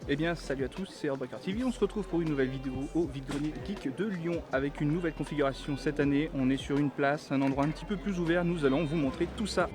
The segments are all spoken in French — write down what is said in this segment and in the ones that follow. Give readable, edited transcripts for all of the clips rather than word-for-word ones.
Eh bien salut à tous, c'est Heartbreaker TV, on se retrouve pour une nouvelle vidéo au Vide-Grenier Geek de Lyon avec une nouvelle configuration cette année. On est sur une place, un endroit un petit peu plus ouvert, nous allons vous montrer tout ça.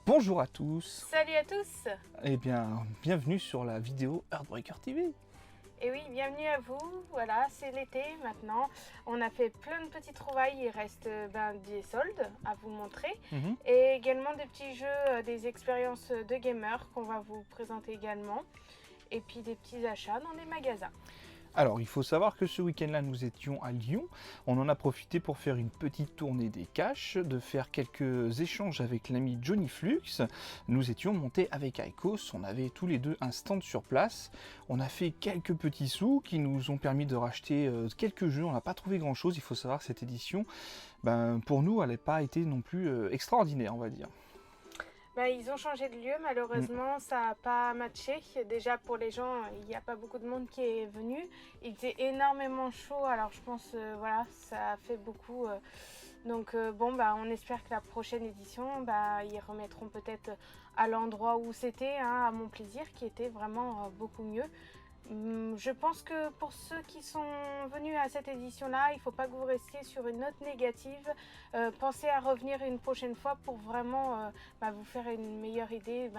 Bonjour à tous. Salut à tous. Eh bien bienvenue sur la vidéo Heartbreaker TV. Et oui, bienvenue à vous. Voilà, c'est l'été maintenant. On a fait plein de petites trouvailles. Il reste des soldes à vous montrer. Et également des petits jeux, des expériences de gamers qu'on va vous présenter également. Et puis des petits achats dans des magasins. Alors il faut savoir que ce week-end-là nous étions à Lyon, on en a profité pour faire une petite tournée des caches, de faire quelques échanges avec l'ami Johnny Flux. Nous étions montés avec Icos, on avait tous les deux un stand sur place, on a fait quelques petits sous qui nous ont permis de racheter quelques jeux, on n'a pas trouvé grand chose. Il faut savoir que cette édition, pour nous elle n'a pas été non plus extraordinaire, on va dire. Ils ont changé de lieu, malheureusement ça n'a pas matché. Déjà pour les gens, il n'y a pas beaucoup de monde qui est venu. Il faisait énormément chaud, alors je pense voilà, ça a fait beaucoup. Donc on espère que la prochaine édition, ils remettront peut-être à l'endroit où c'était, à Mon Plaisir, qui était vraiment beaucoup mieux. Je pense que pour ceux qui sont venus à cette édition-là, il ne faut pas que vous restiez sur une note négative. Pensez à revenir une prochaine fois pour vraiment vous faire une meilleure idée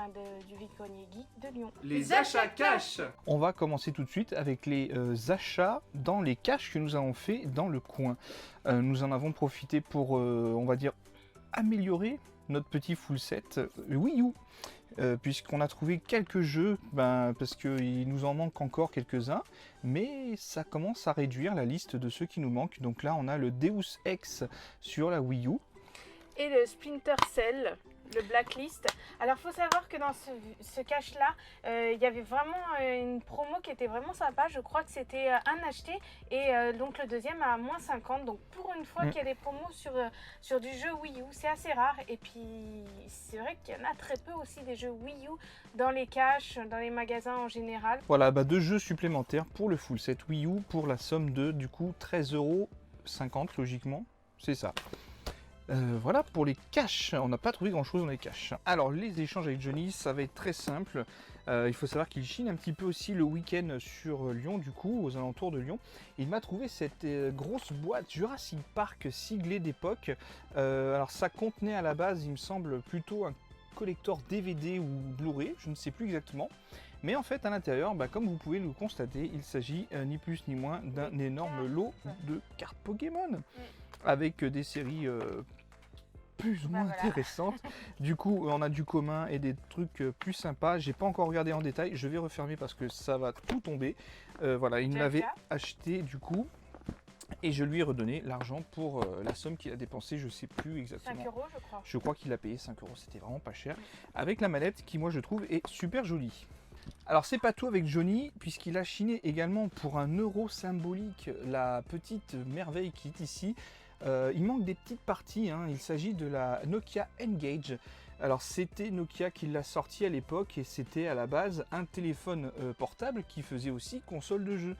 du Vide-Grenier Geek de Lyon. Les achats cash. On va commencer tout de suite avec les achats dans les caches que nous avons fait dans le coin. Nous en avons profité pour, on va dire, améliorer notre petit full set Wii U. Puisqu'on a trouvé quelques jeux, parce qu'il nous en manque encore quelques-uns, mais ça commence à réduire la liste de ceux qui nous manquent. Donc là on a le Deus Ex sur la Wii U. Et le Splinter Cell, le Blacklist. Alors il faut savoir que dans ce cache-là, il y avait vraiment une promo qui était vraiment sympa. Je crois que c'était un acheté et donc le deuxième à moins 50. Donc pour une fois qu'il y a des promos sur du jeu Wii U, c'est assez rare. Et puis c'est vrai qu'il y en a très peu aussi des jeux Wii U dans les caches, dans les magasins en général. Voilà, 2 jeux supplémentaires pour le full set Wii U pour la somme de du coup 13,50 € logiquement. c'est ça. Voilà pour les caches, on n'a pas trouvé grand chose dans les caches. Alors les échanges avec Johnny, ça va être très simple. Il faut savoir qu'il chine un petit peu aussi le week-end sur Lyon, du coup, aux alentours de Lyon. Il m'a trouvé cette grosse boîte Jurassic Park siglée d'époque. Alors ça contenait à la base, il me semble, plutôt un collector DVD ou Blu-ray, je ne sais plus exactement. Mais en fait, à l'intérieur, comme vous pouvez le constater, il s'agit ni plus ni moins d'un énorme lot de cartes Pokémon. Avec des séries plus ou moins intéressantes. Du coup, on a du commun et des trucs plus sympas. J'ai pas encore regardé en détail. Je vais refermer parce que ça va tout tomber. Voilà, il me l'avait acheté du coup. Et je lui ai redonné l'argent pour la somme qu'il a dépensée, je sais plus exactement. 5 euros, je crois. Je crois qu'il a payé 5 euros, c'était vraiment pas cher. Avec la mallette qui, moi, je trouve est super jolie. Alors c'est pas tout avec Johnny, puisqu'il a chiné également pour 1 euro symbolique la petite merveille qui est ici. Il manque des petites parties, hein. Il s'agit de la Nokia N-Gage. Alors c'était Nokia qui l'a sorti à l'époque et c'était à la base un téléphone portable qui faisait aussi console de jeu.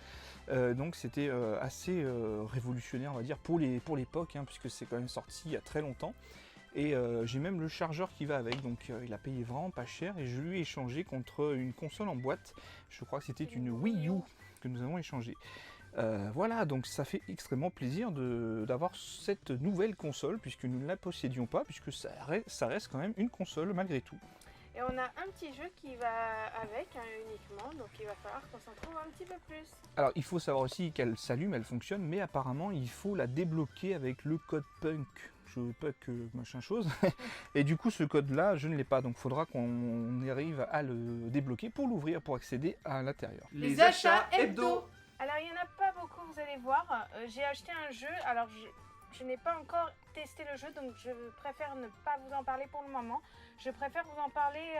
Donc c'était assez révolutionnaire, on va dire, pour l'époque, hein, puisque c'est quand même sorti il y a très longtemps. Et j'ai même le chargeur qui va avec, donc il a payé vraiment pas cher et je lui ai échangé contre une console en boîte. Je crois que c'était une Wii U que nous avons échangé. Voilà, donc ça fait extrêmement plaisir d'avoir cette nouvelle console, puisque nous ne la possédions pas, puisque ça reste quand même une console malgré tout. Et on a un petit jeu qui va avec, hein, uniquement, donc il va falloir qu'on s'en trouve un petit peu plus. Alors il faut savoir aussi qu'elle s'allume, elle fonctionne, mais apparemment il faut la débloquer avec le code PUNK. Machin chose. Et du coup ce code là je ne l'ai pas, donc il faudra qu'on arrive à le débloquer pour l'ouvrir, pour accéder à l'intérieur. Les achats hebdo. Alors il n'y en a pas beaucoup, vous allez voir. J'ai acheté un jeu, alors je n'ai pas encore testé le jeu, donc je préfère ne pas vous en parler pour le moment. Je préfère vous en parler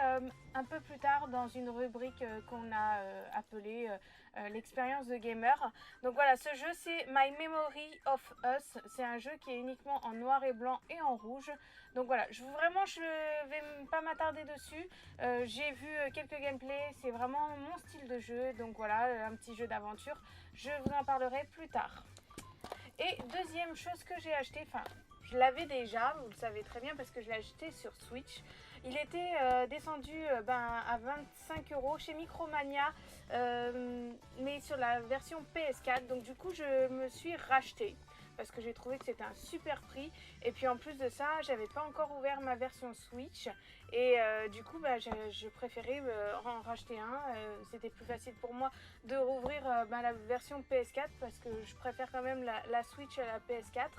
un peu plus tard dans une rubrique qu'on a appelée l'expérience de gamer. Donc voilà, ce jeu c'est My Memory of Us. C'est un jeu qui est uniquement en noir et blanc et en rouge. Donc voilà, je vais pas m'attarder dessus. J'ai vu quelques gameplays, c'est vraiment mon style de jeu. Donc voilà, un petit jeu d'aventure. Je vous en parlerai plus tard. Et deuxième chose que j'ai acheté, enfin je l'avais déjà, vous le savez très bien parce que je l'ai acheté sur Switch. Il était descendu à 25 € chez Micromania, mais sur la version PS4. Donc du coup je me suis racheté parce que j'ai trouvé que c'était un super prix. Et puis en plus de ça, j'avais pas encore ouvert ma version Switch. Et du coup, je préférais en racheter un. C'était plus facile pour moi de rouvrir la version PS4 parce que je préfère quand même la Switch à la PS4.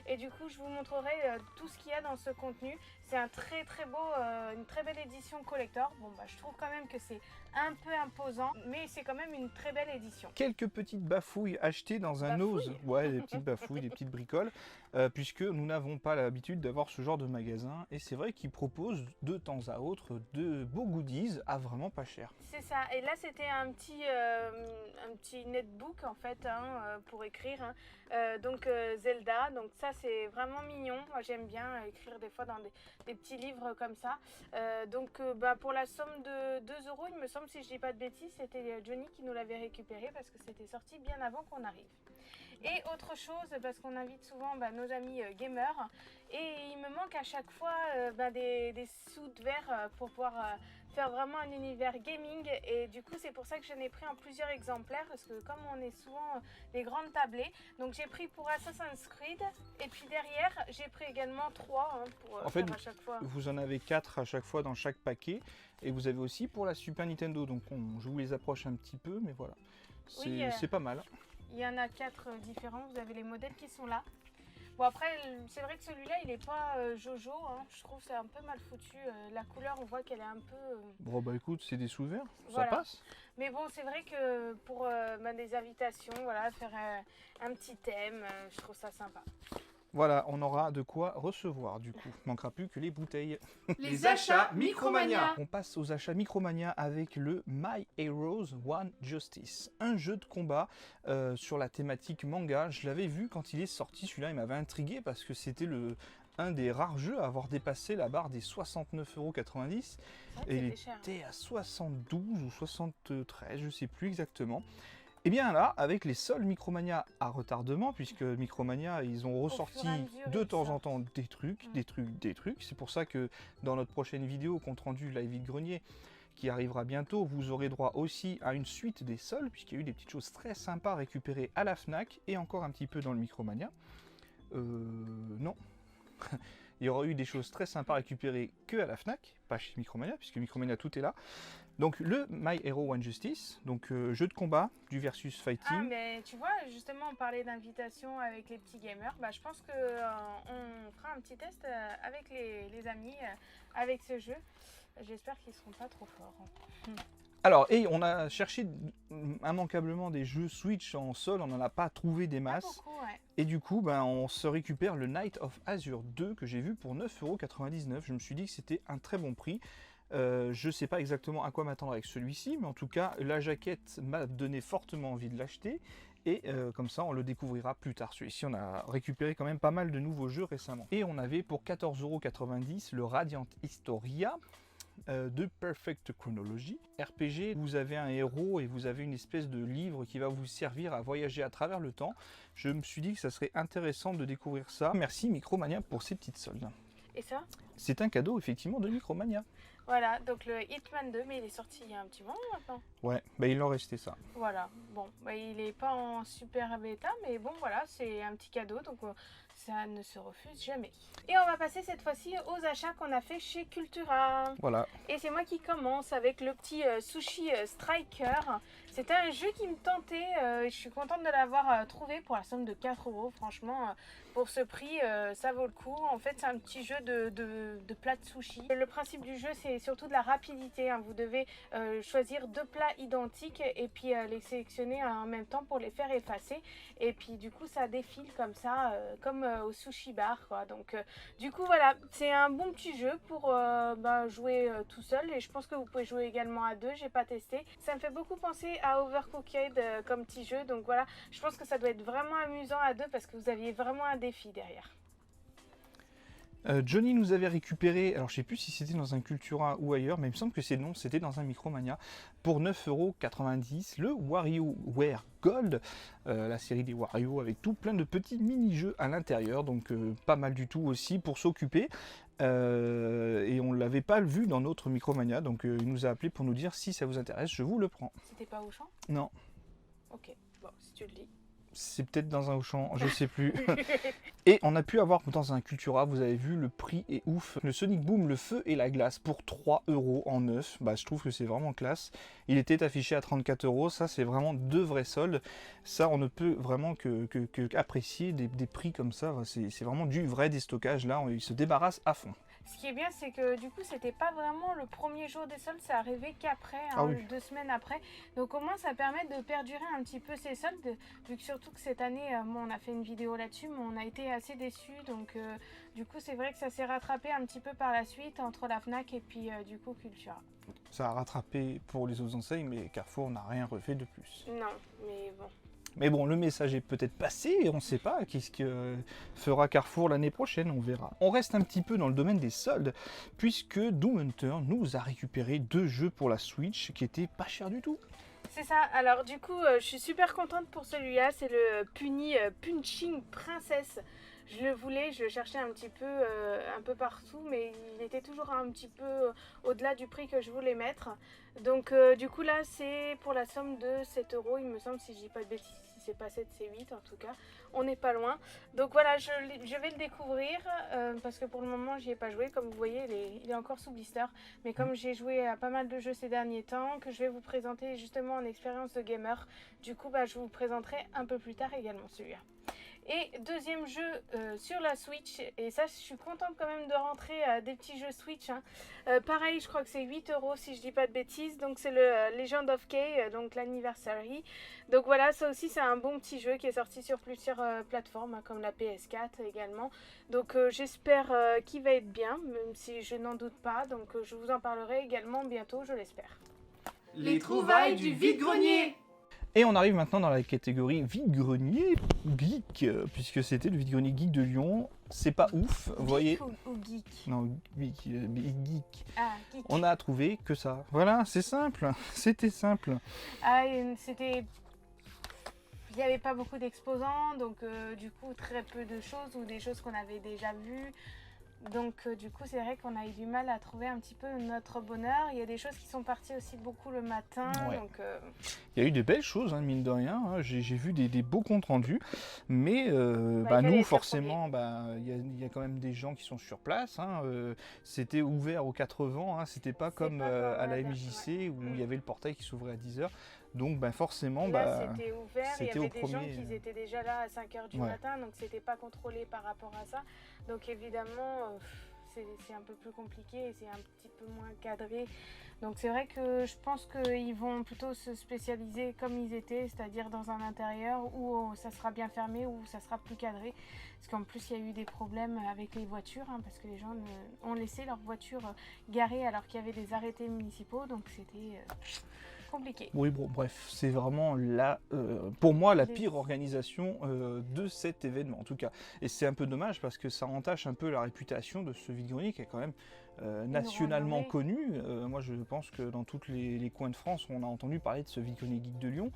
Et du coup, je vous montrerai tout ce qu'il y a dans ce contenu. C'est un très très beau, une très belle édition collector. Bon, je trouve quand même que c'est un peu imposant, mais c'est quand même une très belle édition. Quelques petites bafouilles achetées dans un ose. Ouais, des petites bafouilles, des petites bricoles, puisque nous n'avons pas l'habitude d'avoir ce genre de magasin. Et c'est vrai qu'ils proposent de temps à autre de beaux goodies à vraiment pas cher. C'est ça. Et là, c'était un petit netbook en fait, hein, pour écrire. Hein. Donc Zelda. Donc ça, c'est vraiment mignon. Moi, j'aime bien écrire des fois dans des petits livres comme ça. Pour la somme de 2 €, il me semble, si je dis pas de bêtises, c'était Johnny qui nous l'avait récupéré parce que c'était sorti bien avant qu'on arrive. Et autre chose, parce qu'on invite souvent nos amis gamers, et il me manque à chaque fois des sous de verre pour pouvoir faire vraiment un univers gaming. Et du coup, c'est pour ça que j'en ai pris en plusieurs exemplaires, parce que comme on est souvent des grandes tablées, donc j'ai pris pour Assassin's Creed, et puis derrière, j'ai pris également 3 pour faire à chaque fois. Vous en avez 4 à chaque fois dans chaque paquet, et vous avez aussi pour la Super Nintendo, donc je vous les approche un petit peu, mais voilà, c'est pas mal. Il y en a 4 différents, vous avez les modèles qui sont là. Bon après, c'est vrai que celui-là, il n'est pas Jojo, hein. Je trouve que c'est un peu mal foutu. La couleur, on voit qu'elle est un peu... Bon écoute, c'est des sous-verts, voilà. Ça passe. Mais bon, c'est vrai que pour des invitations, voilà, faire un petit thème, je trouve ça sympa. Voilà, on aura de quoi recevoir du coup. Il manquera plus que les bouteilles. Les achats Micromania. On passe aux achats Micromania avec le My Heroes One Justice. Un jeu de combat sur la thématique manga. Je l'avais vu quand il est sorti, celui-là il m'avait intrigué parce que c'était un des rares jeux à avoir dépassé la barre des 69,90 €. Et il était à 72 ou 73, je sais plus exactement. Et bien là, avec les seuls Micromania à retardement, puisque Micromania, ils ont ressorti de temps en temps des trucs. C'est pour ça que dans notre prochaine vidéo, compte rendu live vide-grenier, qui arrivera bientôt, vous aurez droit aussi à une suite des soldes, puisqu'il y a eu des petites choses très sympas récupérées à la Fnac, et encore un petit peu dans le Micromania. Non. Il y aura eu des choses très sympas récupérées que à la Fnac, pas chez Micromania, puisque Micromania tout est là. Donc le My Hero One Justice, donc jeu de combat du versus fighting. Ah mais tu vois, justement on parlait d'invitation avec les petits gamers, bah, je pense que on fera un petit test avec les amis avec ce jeu. J'espère qu'ils seront pas trop forts. Alors, et on a cherché immanquablement des jeux Switch en sol, on n'en a pas trouvé des masses. Beaucoup, ouais. Et du coup, ben, on se récupère le Knight of Azure 2 que j'ai vu pour 9,99 €. Je me suis dit que c'était un très bon prix. Je ne sais pas exactement à quoi m'attendre avec celui-ci, mais en tout cas, la jaquette m'a donné fortement envie de l'acheter. Et comme ça, on le découvrira plus tard. Celui-ci, on a récupéré quand même pas mal de nouveaux jeux récemment. Et on avait pour 14,90 € le Radiant Historia de Perfect Chronology. RPG, vous avez un héros et vous avez une espèce de livre qui va vous servir à voyager à travers le temps. Je me suis dit que ça serait intéressant de découvrir ça. Merci Micromania pour ces petites soldes. Et ça? C'est un cadeau effectivement de Micromania. Voilà, donc le Hitman 2, mais il est sorti il y a un petit moment maintenant. Ouais, bah il en restait ça. Voilà, bon, bah, il est pas en super bêta, mais bon voilà, c'est un petit cadeau, donc ça ne se refuse jamais. Et on va passer cette fois-ci aux achats qu'on a fait chez Cultura. Voilà. Et c'est moi qui commence avec le petit Sushi Striker. C'était un jeu qui me tentait, je suis contente de l'avoir trouvé pour la somme de 4 €. Franchement, pour ce prix, ça vaut le coup. En fait, c'est un petit jeu de plats de sushi. Le principe du jeu, c'est surtout de la rapidité, hein. Vous devez choisir 2 plats identiques et puis les sélectionner en même temps pour les faire effacer. Et puis du coup, ça défile comme ça, comme au sushi bar, quoi. Donc du coup, voilà, c'est un bon petit jeu pour jouer tout seul. Et je pense que vous pouvez jouer également à 2, j'ai pas testé. Ça me fait beaucoup penser à Overcooked comme petit jeu. Donc voilà, je pense que ça doit être vraiment amusant à 2 parce que vous aviez vraiment un défi derrière. Johnny nous avait récupéré, alors je sais plus si c'était dans un Cultura ou ailleurs, mais il me semble que c'était dans un Micromania, pour 9,90 €, le WarioWare Gold, la série des Wario avec tout plein de petits mini-jeux à l'intérieur, donc pas mal du tout aussi pour s'occuper. Et on ne l'avait pas vu dans notre Micromania, donc il nous a appelé pour nous dire si ça vous intéresse, je vous le prends. C'était pas Auchan? Non. Ok, bon, si tu le dis. C'est peut-être dans un Auchan, je sais plus. Et on a pu avoir dans un Cultura, vous avez vu, le prix est ouf. Le Sonic Boom, le feu et la glace pour 3 € en neuf. Bah, je trouve que c'est vraiment classe. Il était affiché à 34 €. Ça, c'est vraiment 2 vrais soldes. Ça, on ne peut vraiment que apprécier des prix comme ça. C'est vraiment du vrai déstockage. Là, il se débarrasse à fond. Ce qui est bien, c'est que du coup, c'était pas vraiment le premier jour des soldes, ça arrivait qu'après, hein, Ah oui. 2 semaines après. Donc au moins, ça permet de perdurer un petit peu ces soldes, vu que surtout que cette année, on a fait une vidéo là-dessus, mais on a été assez déçus. Donc du coup, c'est vrai que ça s'est rattrapé un petit peu par la suite entre la Fnac et puis du coup Cultura. Ça a rattrapé pour les autres enseignes, mais Carrefour n'a rien refait de plus. Non, mais bon. Mais bon, le message est peut-être passé et on ne sait pas qu'est-ce que fera Carrefour l'année prochaine, on verra. On reste un petit peu dans le domaine des soldes, puisque Doom Hunter nous a récupéré 2 jeux pour la Switch qui étaient pas chers du tout. C'est ça, alors du coup, je suis super contente pour celui-là, c'est le Punching Princess. Je le voulais, je le cherchais un peu partout, mais il était toujours un petit peu au-delà du prix que je voulais mettre. Donc du coup là, c'est pour la somme de 7 €, il me semble, si je dis pas de bêtises, si c'est pas 7, c'est 8 en tout cas. On n'est pas loin. Donc voilà, je vais le découvrir, parce que pour le moment, j'y ai pas joué. Comme vous voyez, il est encore sous blister. Mais comme j'ai joué à pas mal de jeux ces derniers temps, que je vais vous présenter justement en expérience de gamer, du coup, je vous présenterai un peu plus tard également celui-là. Et deuxième jeu sur la Switch, et ça je suis contente quand même de rentrer des petits jeux Switch, hein. Pareil, je crois que c'est 8 € si je dis pas de bêtises, donc c'est le Legend of Kay, donc l'anniversary. Donc voilà, ça aussi c'est un bon petit jeu qui est sorti sur plusieurs plateformes, hein, comme la PS4 également. Donc j'espère qu'il va être bien, même si je n'en doute pas, donc je vous en parlerai également bientôt, je l'espère. Les trouvailles du vide-grenier. Et on arrive maintenant dans la catégorie vide-grenier geek, puisque c'était le vide-grenier geek de Lyon. C'est pas ouf, vous voyez. Ou geek. Non, geek. Ah, geek. On a trouvé que ça. Voilà, c'est simple. C'était simple. Ah, c'était il n'y avait pas beaucoup d'exposants, donc du coup très peu de choses ou des choses qu'on avait déjà vues. Donc du coup c'est vrai qu'on a eu du mal à trouver un petit peu notre bonheur. Il y a des choses qui sont parties aussi beaucoup le matin. Ouais. Donc, Il y a eu des belles choses, hein, mine de rien. Hein. J'ai vu des beaux comptes rendus. Mais nous, forcément, il y a quand même des gens qui sont sur place. Hein. C'était ouvert aux 4 vents. Hein. C'était pas comme à la MJC où il y avait le portail qui s'ouvrait à 10h. Donc forcément, là, c'était ouvert, il y avait des gens premier... qui étaient déjà là à 5h du matin, donc c'était pas contrôlé par rapport à ça. Donc évidemment, c'est un peu plus compliqué et c'est un petit peu moins cadré. Donc c'est vrai que je pense qu'ils vont plutôt se spécialiser comme ils étaient, c'est-à-dire dans un intérieur où ça sera bien fermé, où ça sera plus cadré. Parce qu'en plus, il y a eu des problèmes avec les voitures, hein, parce que les gens ont laissé leurs voitures garées alors qu'il y avait des arrêtés municipaux, donc c'était... compliqué. Oui, bon, bref, c'est vraiment pour moi la pire organisation de cet événement en tout cas. Et c'est un peu dommage parce que ça entache un peu la réputation de ce vide-grenier qui est quand même nationalement connu. Moi je pense que dans tous les coins de France on a entendu parler de ce vide-grenier Geek de Lyon.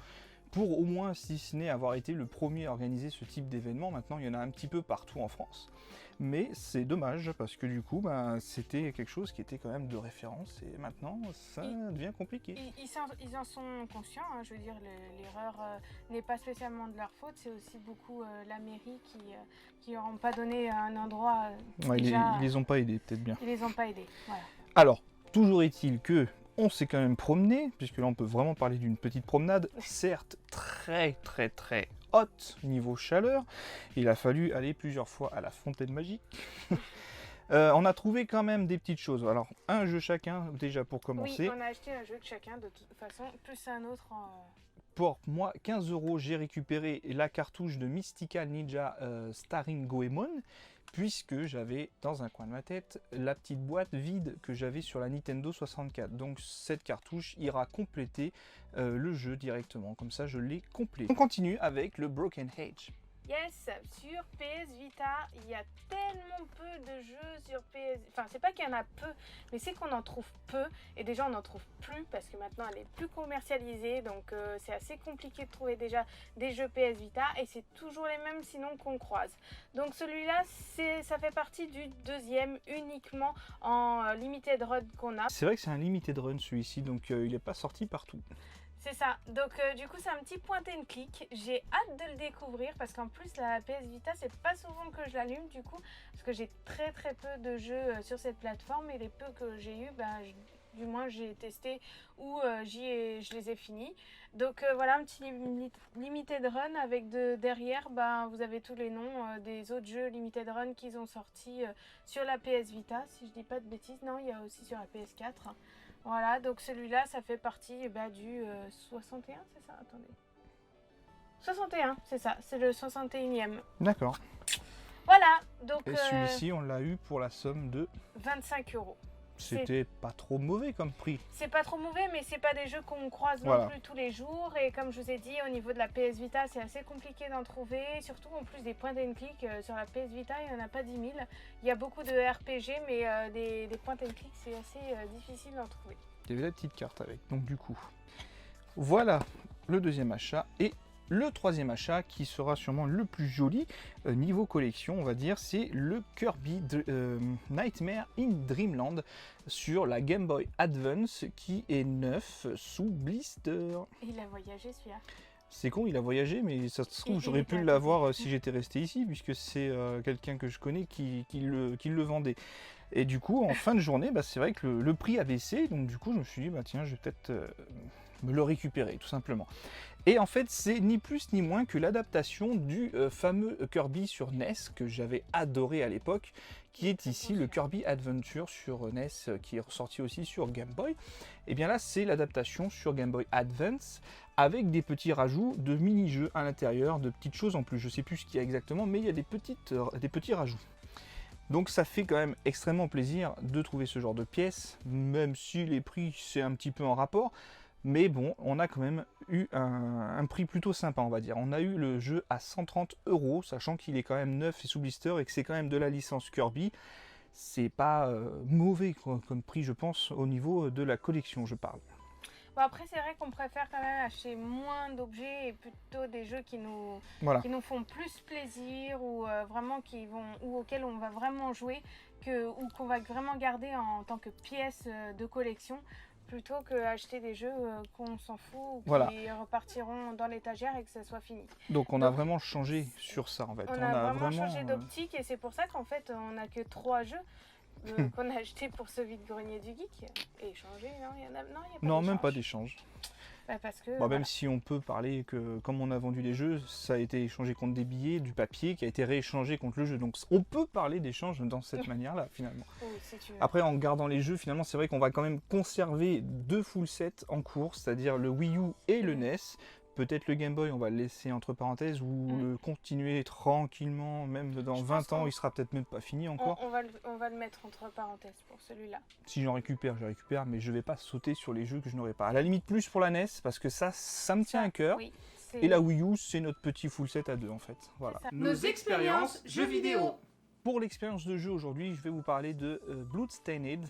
Pour au moins, si ce n'est avoir été le premier à organiser ce type d'événement, maintenant il y en a un petit peu partout en France. Mais c'est dommage parce que du coup, c'était quelque chose qui était quand même de référence et maintenant ça devient compliqué. Ils en sont conscients, hein, je veux dire, l'erreur n'est pas spécialement de leur faute, c'est aussi beaucoup la mairie qui n'auront pas donné un endroit. Ils les ont pas aidés, peut-être bien. Ils les ont pas aidés, voilà. Alors, toujours est-il que on s'est quand même promené, puisque là on peut vraiment parler d'une petite promenade, certes très très très haute niveau chaleur. Il a fallu aller plusieurs fois à la fontaine magique. On a trouvé quand même des petites choses. Alors un jeu chacun déjà pour commencer. Oui, on a acheté un jeu de chacun de toute façon, plus un autre en... Pour moi, 15 €, j'ai récupéré la cartouche de Mystical Ninja Starring Goemon, puisque j'avais dans un coin de ma tête la petite boîte vide que j'avais sur la Nintendo 64. Donc cette cartouche ira compléter le jeu directement, comme ça je l'ai complété. On continue avec le Broken Age. Yes, sur PS Vita, il y a tellement peu de jeux sur PS... Enfin, c'est pas qu'il y en a peu, mais c'est qu'on en trouve peu. Et déjà, on n'en trouve plus parce que maintenant, elle est plus commercialisée. Donc, c'est assez compliqué de trouver déjà des jeux PS Vita. Et c'est toujours les mêmes, sinon, qu'on croise. Donc, celui-là, ça fait partie du deuxième uniquement en Limited Run qu'on a. C'est vrai que c'est un Limited Run, celui-ci. Donc, il n'est pas sorti partout. C'est ça, donc du coup c'est un petit point and click, j'ai hâte de le découvrir parce qu'en plus la PS Vita c'est pas souvent que je l'allume du coup parce que j'ai très peu de jeux sur cette plateforme et les peu que j'ai eu, du moins j'ai testé ou je les ai finis. Donc voilà un petit Limited Run avec derrière vous avez tous les noms des autres jeux Limited Run qu'ils ont sortis sur la PS Vita si je dis pas de bêtises, non il y a aussi sur la PS4. Voilà, donc celui-là, ça fait partie du 61, c'est ça? Attendez. 61, c'est ça, c'est le 61e. D'accord. Voilà, donc... Et celui-ci, on l'a eu pour la somme de... 25 €. C'était pas trop mauvais comme prix. C'est pas trop mauvais, mais c'est pas des jeux qu'on croise non plus tous les jours. Et comme je vous ai dit, au niveau de la PS Vita, c'est assez compliqué d'en trouver. Surtout en plus des points and click sur la PS Vita, il n'y en a pas 10 000. Il y a beaucoup de RPG, mais des points and click, c'est assez difficile d'en trouver. Il y avait la petite carte avec, donc du coup. Voilà le deuxième achat. Et le troisième achat, qui sera sûrement le plus joli niveau collection, on va dire, c'est le Kirby Nightmare in Dreamland sur la Game Boy Advance, qui est neuf sous blister. Il a voyagé celui-là. C'est con, il a voyagé, mais ça se trouve, j'aurais pu l'avoir si j'étais resté ici, puisque c'est quelqu'un que je connais qui le vendait. Et du coup, en fin de journée, c'est vrai que le prix a baissé, donc du coup, je me suis dit, tiens, je vais peut-être me le récupérer, tout simplement. Et en fait, c'est ni plus ni moins que l'adaptation du fameux Kirby sur NES, que j'avais adoré à l'époque, qui est ici le Kirby Adventure sur NES, qui est ressorti aussi sur Game Boy. Et bien là, c'est l'adaptation sur Game Boy Advance, avec des petits rajouts de mini-jeux à l'intérieur, de petites choses en plus. Je sais plus ce qu'il y a exactement, mais il y a des petits rajouts. Donc ça fait quand même extrêmement plaisir de trouver ce genre de pièces, même si les prix c'est un petit peu en rapport. Mais bon, on a quand même eu un prix plutôt sympa, on va dire. On a eu le jeu à 130 €, sachant qu'il est quand même neuf et sous blister et que c'est quand même de la licence Kirby. C'est pas mauvais comme prix, je pense, au niveau de la collection, je parle. Bon, après, c'est vrai qu'on préfère quand même acheter moins d'objets et plutôt des jeux qui nous font plus plaisir ou vraiment ou auxquels on va vraiment jouer ou qu'on va vraiment garder en tant que pièce de collection. Plutôt qu'acheter des jeux qu'on s'en fout ou qui repartiront dans l'étagère et que ça soit fini. Donc on a vraiment changé sur ça en fait. On a vraiment changé d'optique et c'est pour ça qu'en fait on n'a que 3 jeux qu'on a achetés pour ce vide-grenier du geek. Et échangé, non, il y a pas non, même pas d'échange. Parce que, Même si on peut parler que comme on a vendu les jeux, ça a été échangé contre des billets, du papier qui a été rééchangé contre le jeu. Donc on peut parler d'échange dans cette manière-là finalement. Oui, si tu veux. Après en gardant les jeux, finalement c'est vrai qu'on va quand même conserver 2 full sets en cours, c'est-à-dire le Wii U et le NES. Peut-être le Game Boy, on va le laisser entre parenthèses ou le continuer tranquillement, même dans 20 ans, il sera peut-être même pas fini encore. On va le mettre entre parenthèses pour celui-là. Si j'en récupère, je récupère, mais je vais pas sauter sur les jeux que je n'aurai pas. À la limite plus pour la NES, parce que ça me tient à cœur. Oui, et la Wii U, c'est notre petit full set à 2 en fait. Voilà. Nos expériences jeux vidéo. Pour l'expérience de jeu aujourd'hui, je vais vous parler de Bloodstained.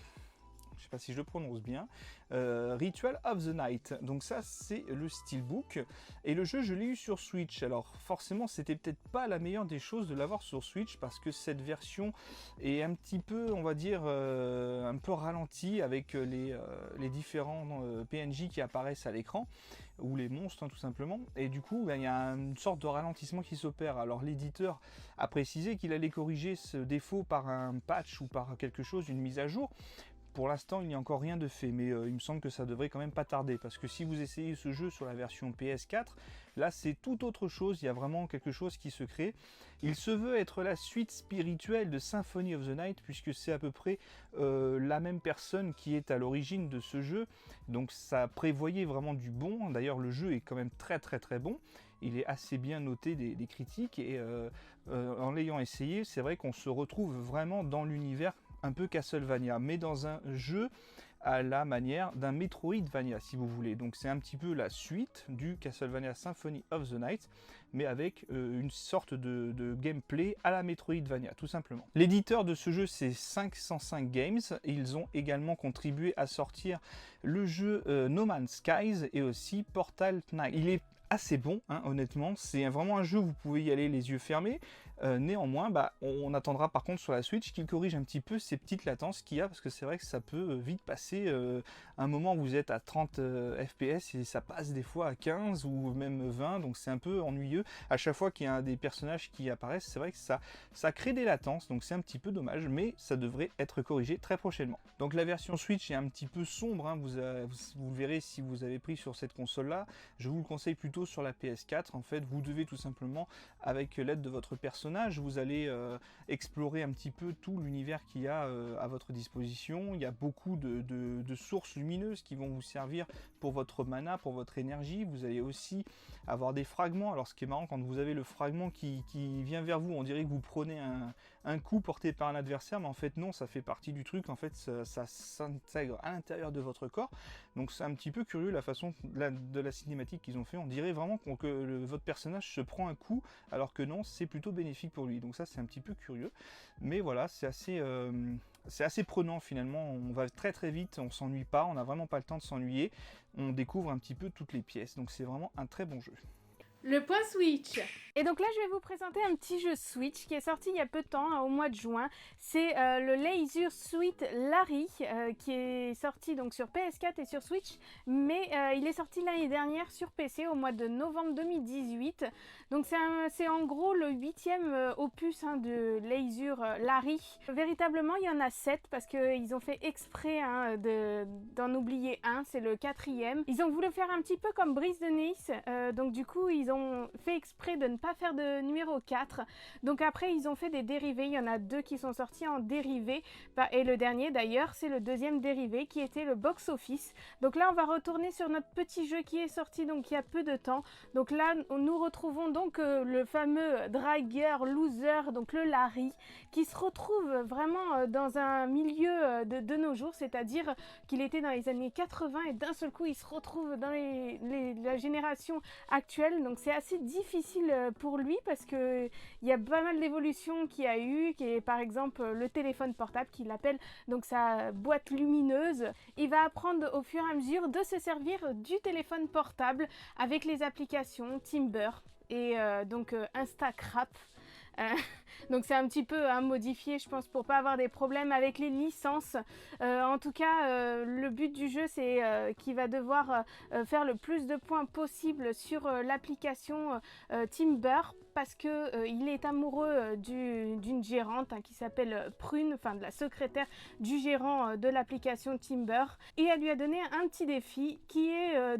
Je ne sais pas si je le prononce bien, Ritual of the Night. Donc ça c'est le steelbook et le jeu je l'ai eu sur Switch. Alors forcément c'était peut-être pas la meilleure des choses de l'avoir sur Switch parce que cette version est un petit peu, on va dire, un peu ralentie avec les différents PNJ qui apparaissent à l'écran ou les monstres tout simplement, et du coup il y a une sorte de ralentissement qui s'opère. Alors l'éditeur a précisé qu'il allait corriger ce défaut par un patch ou par quelque chose, une mise à jour. Pour l'instant, il n'y a encore rien de fait, mais il me semble que ça devrait quand même pas tarder, parce que si vous essayez ce jeu sur la version PS4, là c'est tout autre chose, il y a vraiment quelque chose qui se crée. Il se veut être la suite spirituelle de Symphony of the Night, puisque c'est à peu près la même personne qui est à l'origine de ce jeu, donc ça prévoyait vraiment du bon. D'ailleurs le jeu est quand même très bon, il est assez bien noté des critiques, et en l'ayant essayé, c'est vrai qu'on se retrouve vraiment dans l'univers un peu Castlevania, mais dans un jeu à la manière d'un Metroidvania si vous voulez. Donc c'est un petit peu la suite du Castlevania Symphony of the Night, mais avec une sorte de gameplay à la Metroidvania tout simplement. L'éditeur de ce jeu c'est 505 Games, ils ont également contribué à sortir le jeu No Man's Skies et aussi Portal Knight. Il est assez bon, hein, honnêtement, c'est vraiment un jeu où vous pouvez y aller les yeux fermés. Néanmoins, on attendra par contre sur la Switch qu'il corrige un petit peu ces petites latences qu'il y a, parce que c'est vrai que ça peut vite passer un moment où vous êtes à 30 fps et ça passe des fois à 15 ou même 20, donc c'est un peu ennuyeux. À chaque fois qu'il y a des personnages qui apparaissent, c'est vrai que ça crée des latences, donc c'est un petit peu dommage, mais ça devrait être corrigé très prochainement. Donc la version Switch est un petit peu sombre, hein, vous le verrez si vous avez pris sur cette console là. Je vous le conseille plutôt sur la PS4. En fait, vous devez tout simplement, avec l'aide de votre personnage, vous allez explorer un petit peu tout l'univers qu'il y a à votre disposition. Il y a beaucoup de sources lumineuses qui vont vous servir pour votre mana, pour votre énergie. Vous allez aussi avoir des fragments. Alors ce qui est marrant, quand vous avez le fragment qui vient vers vous, on dirait que vous prenez un coup porté par un adversaire, mais en fait non, ça fait partie du truc. En fait ça s'intègre à l'intérieur de votre corps, donc c'est un petit peu curieux la façon de la cinématique qu'ils ont fait. On dirait vraiment que votre personnage se prend un coup, alors que non, c'est plutôt bénéfique pour lui. Donc ça c'est un petit peu curieux, mais voilà, c'est assez prenant finalement. On va très vite, on s'ennuie pas, on n'a vraiment pas le temps de s'ennuyer, on découvre un petit peu toutes les pièces, donc c'est vraiment un très bon jeu. Le point Switch. Et donc là, je vais vous présenter un petit jeu Switch qui est sorti il y a peu de temps, hein, au mois de juin. C'est le Leisure Suite Larry qui est sorti donc sur PS4 et sur Switch, mais il est sorti l'année dernière sur PC au mois de novembre 2018. Donc c'est en gros le 8e opus, hein, de Leisure Larry. Véritablement, il y en a 7 parce qu'ils ont fait exprès, hein, d'en oublier un, c'est le 4e. Ils ont voulu faire un petit peu comme Brise de Nice, donc du coup ils ont fait exprès de ne pas faire de numéro 4. Donc après ils ont fait des dérivés, il y en a 2 qui sont sortis en dérivé, et le dernier d'ailleurs c'est le 2e dérivé qui était le box office. Donc là on va retourner sur notre petit jeu qui est sorti donc il y a peu de temps. Donc là nous retrouvons donc le fameux Dragger Loser, donc le Larry, qui se retrouve vraiment dans un milieu de nos jours, c'est-à-dire qu'il était dans les années 80 et d'un seul coup il se retrouve dans la génération actuelle. Donc c'est assez difficile pour lui parce qu'il y a pas mal d'évolutions qu'il y a eu, qui est par exemple le téléphone portable qu'il appelle donc sa boîte lumineuse. Il va apprendre au fur et à mesure de se servir du téléphone portable avec les applications Timber et donc Instacrap. Donc c'est un petit peu modifié, je pense, pour pas avoir des problèmes avec les licences. En tout cas, le but du jeu, c'est qu'il va devoir faire le plus de points possible sur l'application Timber parce que il est amoureux d'une gérante qui s'appelle Prune, enfin de la secrétaire du gérant de l'application Timber. Et elle lui a donné un petit défi qui est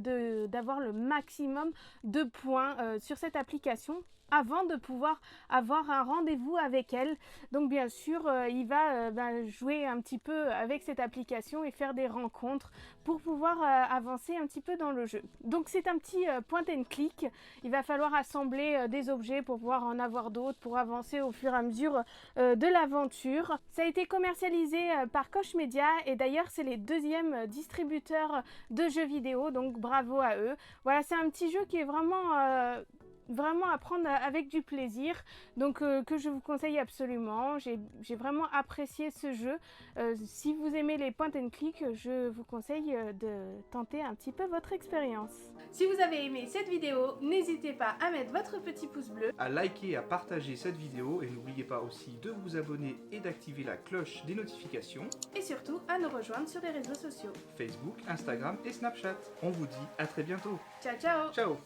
d'avoir le maximum de points sur cette application avant de pouvoir avoir un rendez-vous avec elle. Donc bien sûr, il va jouer un petit peu avec cette application et faire des rencontres pour pouvoir avancer un petit peu dans le jeu. Donc c'est un petit point and click. Il va falloir assembler des objets pour pouvoir en avoir d'autres, pour avancer au fur et à mesure de l'aventure. Ça a été commercialisé par Koch Media et d'ailleurs c'est les deuxièmes distributeurs de jeux vidéo, donc bravo à eux. Voilà, c'est un petit jeu qui est vraiment à prendre avec du plaisir, donc que je vous conseille absolument. J'ai vraiment apprécié ce jeu. Si vous aimez les point and click, je vous conseille de tenter un petit peu votre expérience. Si vous avez aimé cette vidéo, n'hésitez pas à mettre votre petit pouce bleu, à liker et à partager cette vidéo et n'oubliez pas aussi de vous abonner et d'activer la cloche des notifications et surtout à nous rejoindre sur les réseaux sociaux. Facebook, Instagram et Snapchat. On vous dit à très bientôt. Ciao ciao. Ciao.